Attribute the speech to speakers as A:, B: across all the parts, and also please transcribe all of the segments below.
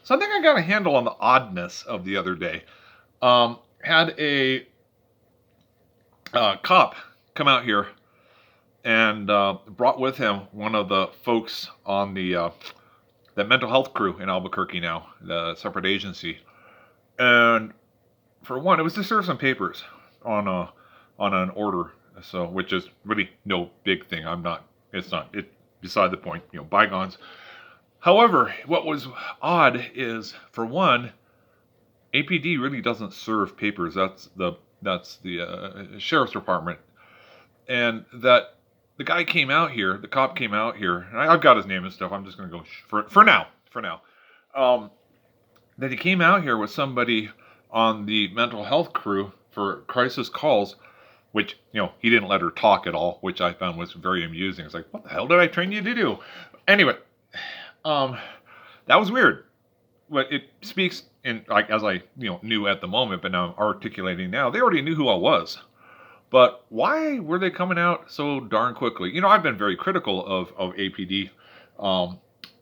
A: So I think I got a handle on the oddness of the other day. Had a cop come out here and brought with him one of the folks on the mental health crew in Albuquerque now, the separate agency. And for one, it was to serve some papers on an order, so which is really no big thing. It's beside the point. Bygones. However, what was odd is, for one, APD really doesn't serve papers. That's the sheriff's department, and that the guy came out here, the cop came out here, and I've got his name and stuff. I'm just going to go for now. That he came out here with somebody on the mental health crew for crisis calls, which he didn't let her talk at all, which I found was very amusing. It's like, what the hell did I train you to do? Anyway, that was weird. But it speaks in, like, as I knew at the moment, but now I'm articulating now. They already knew who I was, but why were they coming out so darn quickly? I've been very critical of APD,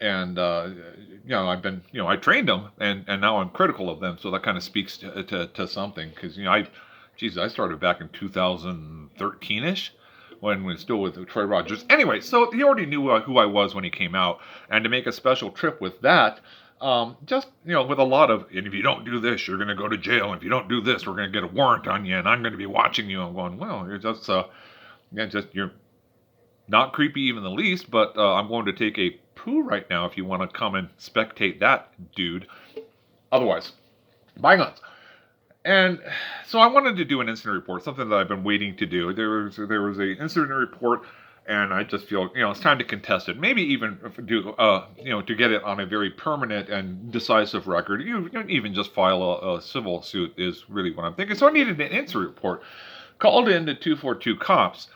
A: and I trained them, and now I'm critical of them. So that kind of speaks to something, because I started back in 2013ish. When we were still with Troy Rogers. Anyway, so he already knew who I was when he came out, and to make a special trip with that, just with a lot of, and if you don't do this, you're going to go to jail. And if you don't do this, we're going to get a warrant on you, and I'm going to be watching you. I'm going, well, you're not creepy even the least, but I'm going to take a poo right now if you want to come and spectate that, dude. Otherwise, bygones. And so I wanted to do an incident report, something that I've been waiting to do. There was a incident report, and I just feel it's time to contest it. Maybe even do to get it on a very permanent and decisive record. You even just file a civil suit is really what I'm thinking. So I needed an incident report. Called in to 242 cops,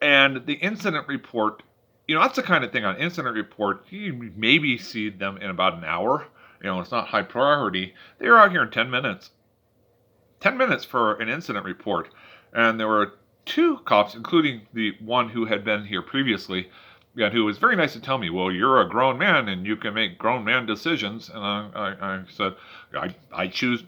A: and the incident report. That's the kind of thing on incident report. You maybe see them in about an hour. It's not high priority. They were out here in 10 minutes. 10 minutes for an incident report. And there were two cops, including the one who had been here previously, and who was very nice to tell me, well, you're a grown man and you can make grown man decisions. And I said, I choose,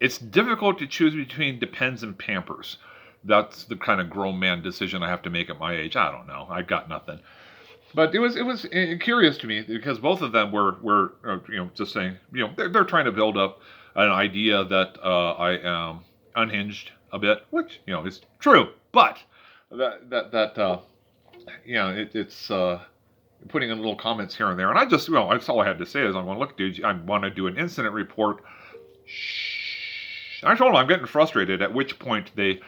A: it's difficult to choose between Depends and Pampers. That's the kind of grown man decision I have to make at my age. I don't know. I got nothing. But it was curious to me, because both of them were just saying, they're trying to build up an idea that I am unhinged a bit, which is true, but it's putting in little comments here and there, and that's all I had to say is, I'm going, look, dude, I want to do an incident report. Shh. I told them I'm getting frustrated, at which point they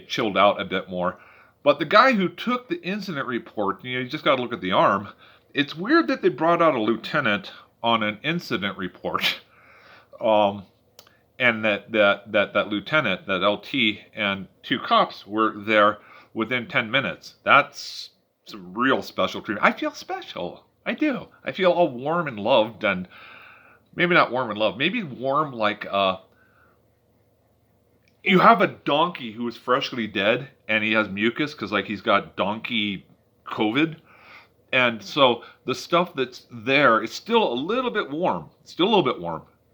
A: chilled out a bit more. But the guy who took the incident report, you just got to look at the arm. It's weird that they brought out a lieutenant on an incident report. And that lieutenant, that LT, and two cops were there within 10 minutes. That's some real special treatment. I feel special. I do. I feel all warm and loved, and maybe not warm and loved. Maybe warm like you have a donkey who is freshly dead, and he has mucus because he's got donkey COVID. And so the stuff that's there is still a little bit warm.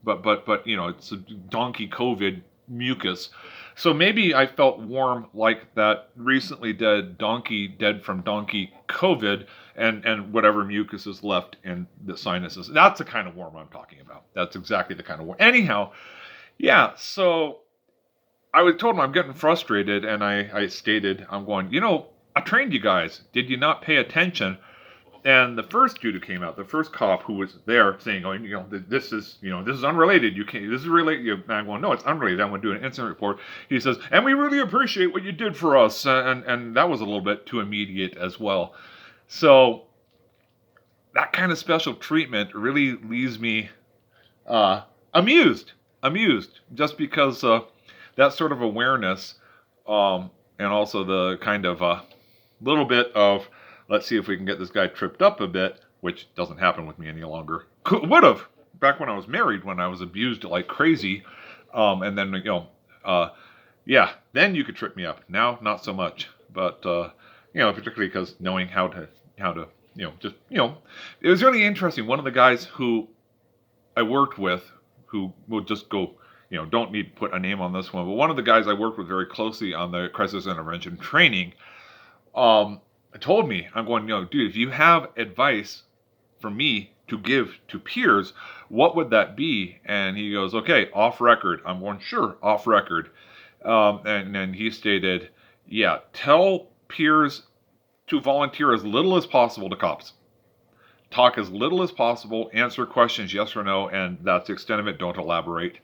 A: But it's a donkey COVID mucus. So maybe I felt warm like that recently dead donkey, dead from donkey COVID, and whatever mucus is left in the sinuses. That's the kind of warm I'm talking about. That's exactly the kind of warm. Anyhow, yeah, so I was told I'm getting frustrated, and I stated, I'm going, I trained you guys. Did you not pay attention? And the first dude who came out, the first cop who was there saying, this is unrelated. You can't, this is related. And I'm going, no, it's unrelated. I'm going to do an incident report. He says, and we really appreciate what you did for us. And that was a little bit too immediate as well. So that kind of special treatment really leaves me amused, just because that sort of awareness, and also the kind of little bit of, let's see if we can get this guy tripped up a bit, which doesn't happen with me any longer. Would have, back when I was married, when I was abused like crazy. And then, then you could trip me up. Now, not so much. But, particularly because knowing how to, it was really interesting. One of the guys who I worked with, who will just go, don't need to put a name on this one, but one of the guys I worked with very closely on the crisis intervention training, told me, I'm going, dude, if you have advice for me to give to peers, what would that be? And he goes, okay, off record. I'm going, sure, off record. And then he stated, yeah, tell peers to volunteer as little as possible to cops. Talk as little as possible, answer questions yes or no, and that's the extent of it. Don't elaborate.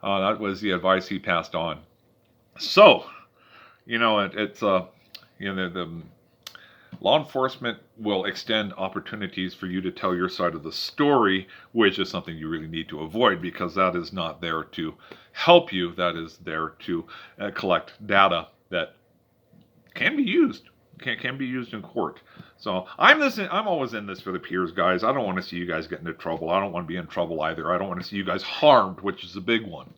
A: That was the advice he passed on. So, it's the law enforcement will extend opportunities for you to tell your side of the story, which is something you really need to avoid, because that is not there to help you. That is there to collect data that can be used. Can be used in court. So I'm always in this for the peers, guys. I don't want to see you guys get into trouble. I don't want to be in trouble either. I don't want to see you guys harmed, which is a big one.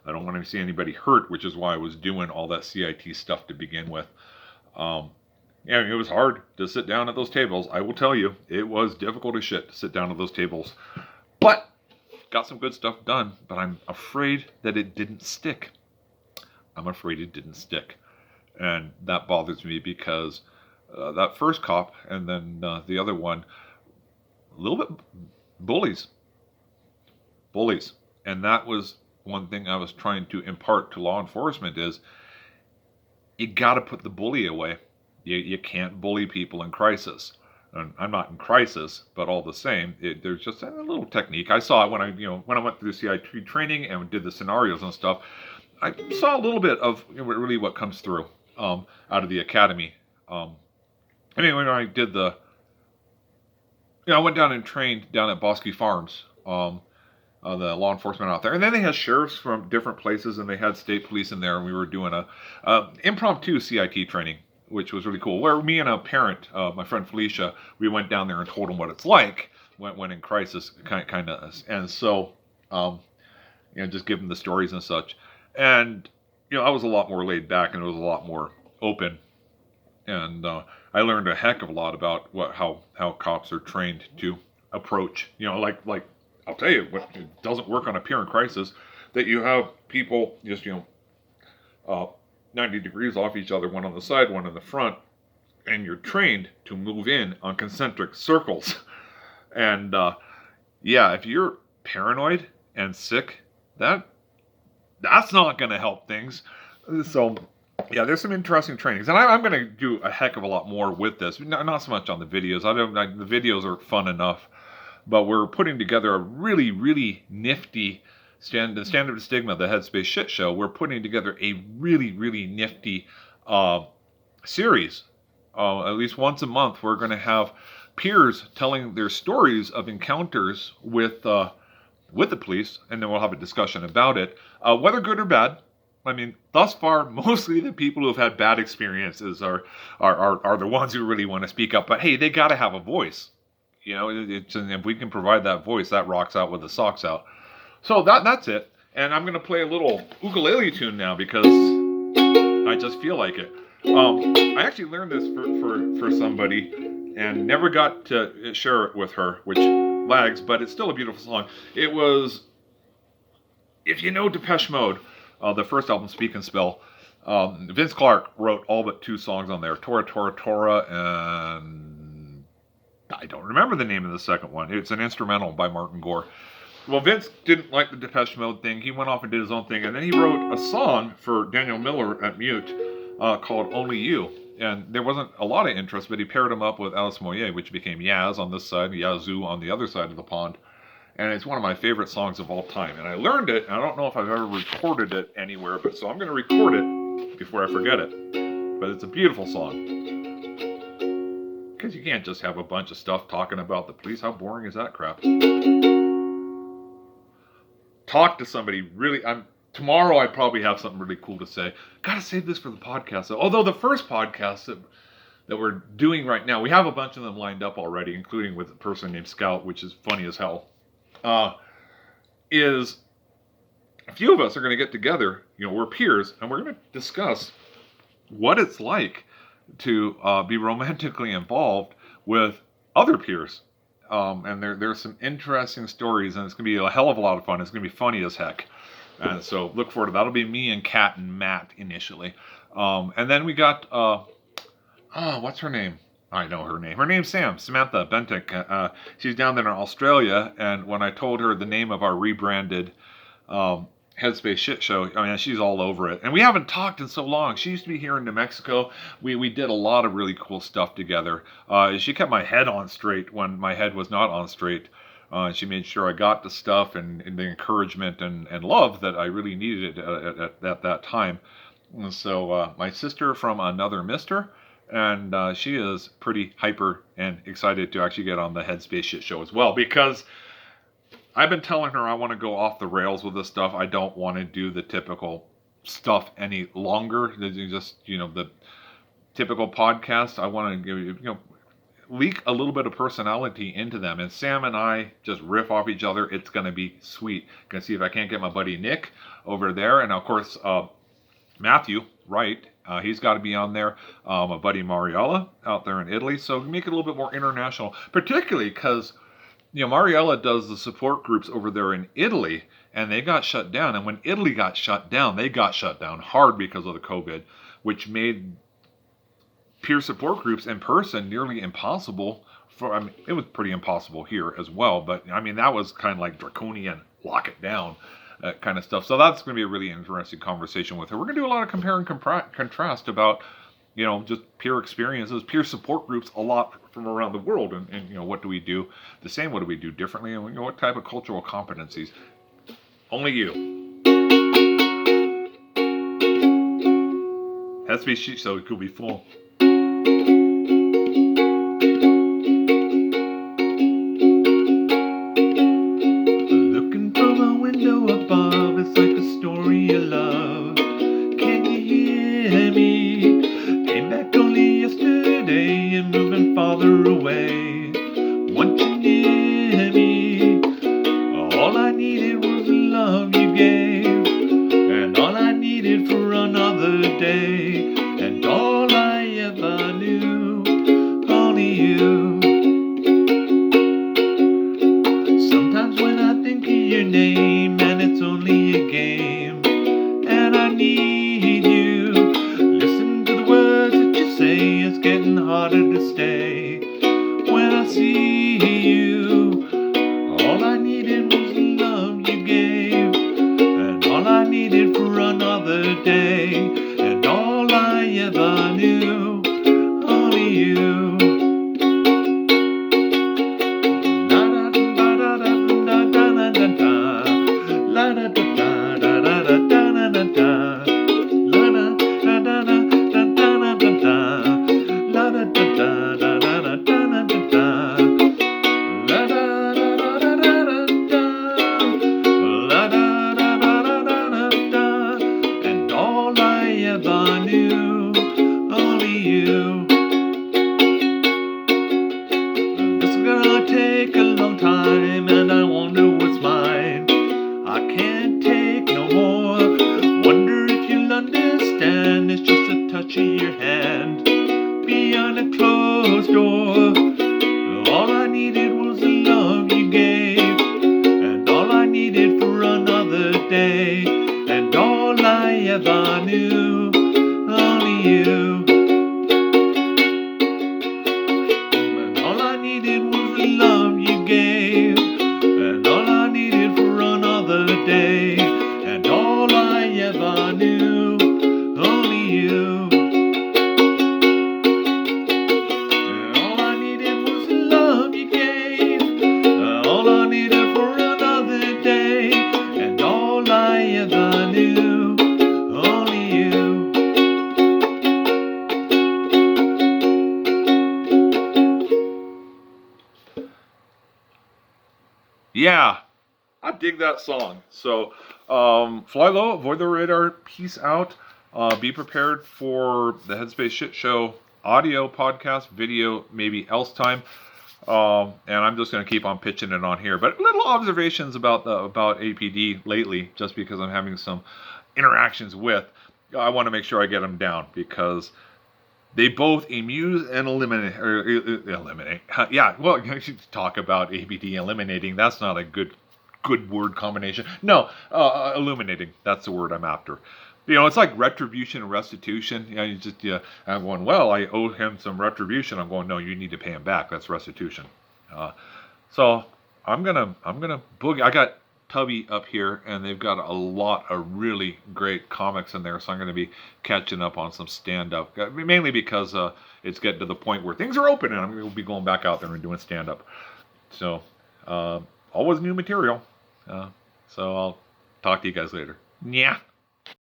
A: I don't want to see anybody hurt, which is why I was doing all that CIT stuff to begin with. It was hard to sit down at those tables. I will tell you, it was difficult as shit to sit down at those tables. But got some good stuff done. But I'm afraid that it didn't stick. And that bothers me because that first cop and then the other one, a little bit bullies. And that was one thing I was trying to impart to law enforcement is you got to put the bully away. You can't bully people in crisis. And I'm not in crisis, but all the same, there's just a little technique. I saw it when I went through CIT training and did the scenarios and stuff. I saw a little bit of really what comes through out of the academy. When I did I went down and trained down at Bosque Farms, the law enforcement out there. And then they had sheriffs from different places, and they had state police in there, and we were doing a impromptu CIT training, which was really cool, where me and a parent, my friend Felicia, we went down there and told them what it's like when in crisis, kind of. And so, just give them the stories and such. And, I was a lot more laid back, and it was a lot more open. And I learned a heck of a lot about how cops are trained to approach, like I'll tell you, what it doesn't work on a peer in crisis, that you have people just, 90 degrees off each other, one on the side, one in the front, and you're trained to move in on concentric circles. And if you're paranoid and sick, that's not going to help things. So there's some interesting trainings, and I'm going to do a heck of a lot more with this. Not so much on the videos. The videos are fun enough, but we're putting together a really, really nifty the Standard Stigma, the Headspace Shit Show. We're putting together a really, really nifty series. At least once a month, we're going to have peers telling their stories of encounters with the police, and then we'll have a discussion about it, whether good or bad. I mean, thus far, mostly the people who have had bad experiences are the ones who really want to speak up. But hey, they got to have a voice. If we can provide that voice, that rocks out with the socks out. So that's it. And I'm going to play a little ukulele tune now because I just feel like it. I actually learned this for somebody and never got to share it with her, which lags, but it's still a beautiful song. It was, if you know Depeche Mode, the first album, Speak and Spell, Vince Clarke wrote all but 2 songs on there, Tora Tora Tora, and I don't remember the name of the second one. It's an instrumental by Martin Gore. Well, Vince didn't like the Depeche Mode thing. He went off and did his own thing, and then he wrote a song for Daniel Miller at Mute called Only You. And there wasn't a lot of interest, but he paired him up with Alice Moyer, which became Yaz on this side, Yazoo on the other side of the pond. And it's one of my favorite songs of all time. And I learned it, and I don't know if I've ever recorded it anywhere, but so I'm going to record it before I forget it. But it's a beautiful song. Because you can't just have a bunch of stuff talking about the police. How boring is that crap? Talk to somebody really. Tomorrow I probably have something really cool to say. Gotta save this for the podcast. Although the first podcast that we're doing right now, we have a bunch of them lined up already, including with a person named Scout, which is funny as hell. Is a few of us are going to get together, we're peers, and we're going to discuss what it's like to be romantically involved with other peers. and there's some interesting stories, and it's going to be a hell of a lot of fun. It's going to be funny as heck. And so look forward to that. That'll be me and Kat and Matt initially. And then we got, what's her name? I know her name. Her name's Samantha Bentic. She's down there in Australia, and when I told her the name of our rebranded Headspace shit show, I mean, she's all over it. And we haven't talked in so long. She used to be here in New Mexico. We did a lot of really cool stuff together. She kept my head on straight when my head was not on straight. She made sure I got the stuff and the encouragement and love that I really needed at that time. And so my sister from another mister, and she is pretty hyper and excited to actually get on the Headspace shit show as well, because I've been telling her I want to go off the rails with this stuff. I don't want to do the typical stuff any longer. Just, the typical podcast. I want to, leak a little bit of personality into them. And Sam and I just riff off each other. It's going to be sweet. Going to see if I can't get my buddy Nick over there. And of course, Matthew, right? He's got to be on there. My buddy Mariella out there in Italy. So make it a little bit more international, particularly because Mariella does the support groups over there in Italy, and they got shut down. And when Italy got shut down, they got shut down hard because of the COVID, which made peer support groups in person nearly impossible. It was pretty impossible here as well, but that was kind of like draconian, lock it down kind of stuff. So that's going to be a really interesting conversation with her. We're going to do a lot of compare and contrast about just peer experiences, peer support groups, a lot from around the world, and what do we do the same, what do we do differently, and what type of cultural competencies. Only you. Has to be sheet, so it could be full. Looking from a window above, it's like a story you love. Can you hear me? Came back only yesterday and moving farther away. Want you near me? All I needed was the love you gave, and all I needed for another day, and all I ever knew, only you. Sometimes when I think of your name, and it's only a game, and I need you, listen to the words that you say, it's getting harder to stay. When I see you, all I needed was the love you gave, and all I needed for another day, and all I ever knew, only you. And all I ever knew, only you. This is gonna take a long time, and I wonder what's mine. I can't take no more. Wonder if you'll understand. It's just a touch of your hand behind a closed door. All I needed was the love you gave, and all I needed for another day, and all I ever knew, only you. And all I needed was the love you gave, and all I needed for another day, and all I ever knew, only you. And all I needed was the love you gave, and all I needed for another day, and all I ever knew, only you. Yeah, I dig that song. So, fly low, avoid the radar, peace out. Be prepared for the Headspace Shit Show audio, podcast, video, maybe else time. And I'm just going to keep on pitching it on here. But little observations about APD lately, just because I'm having some interactions with. I want to make sure I get them down, because They both amuse and eliminate, eliminate. Yeah, well, you should talk about ABD eliminating. That's not a good word combination. No, illuminating. That's the word I'm after. It's like retribution and restitution. I'm going, well, I owe him some retribution. I'm going, no, you need to pay him back. That's restitution. So I'm gonna boogie. I got Tubby up here, and they've got a lot of really great comics in there. So I'm gonna be catching up on some stand-up, mainly because it's getting to the point where things are open, and I'm gonna be going back out there and doing stand-up. So always new material. So I'll talk to you guys later. Yeah.